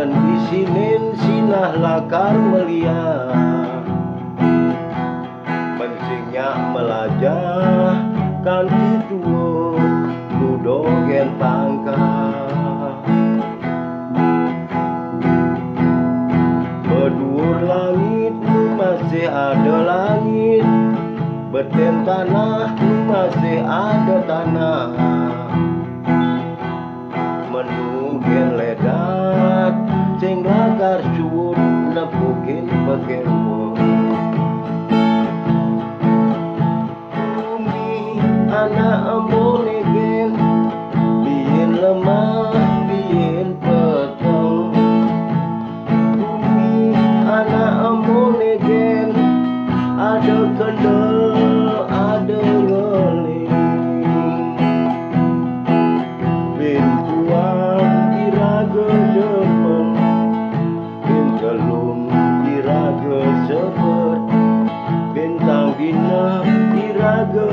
Bulan isinin sinah lakar melihat, mencingnya melajah kan itu ludogen pangkah. Bedur langit masih ada langit, beten tanah masih ada tanah. Menunggu ledat sing lakar suwut nepukin pekempo. Bumi anak embun igen, biyen lemah biyen peteng. Bumi anak embun igen, ada kendel ada ngeling. Bin kuat diraga jepeng, bin gelung diraga sepet, bintang dina diraga